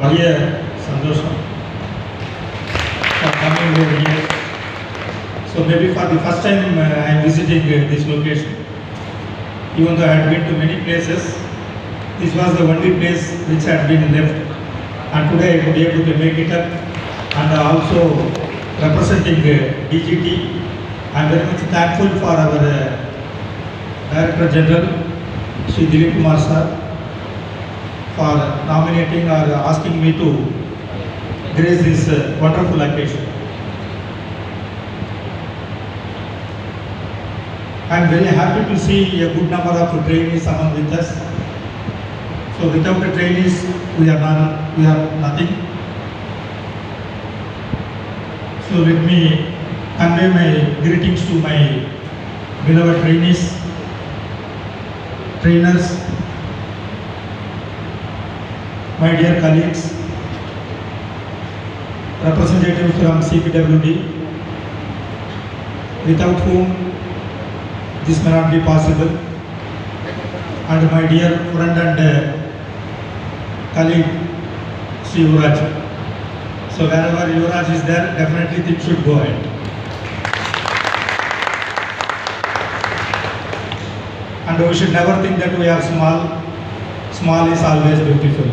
liye sandosham for coming over here. So maybe for the first time I am visiting this location. Even though I had been to many places, this was the only place which had been left. And today I could be able to make it up, and also representing DGT. I am very much thankful for our Director General, Shri Dilip Kumar Sir, for nominating or asking me to grace this wonderful occasion. I am very happy to see a good number of trainees among with us. So without the trainees, we are nothing. So let me convey my greetings to my beloved trainees, trainers, my dear colleagues, representatives from CPWD, without whom this may not be possible, and my dear friend and colleague, Sri Yuvraj. So wherever Yuvraj is there, definitely things should go ahead. And we should never think that we are small. Small is always beautiful.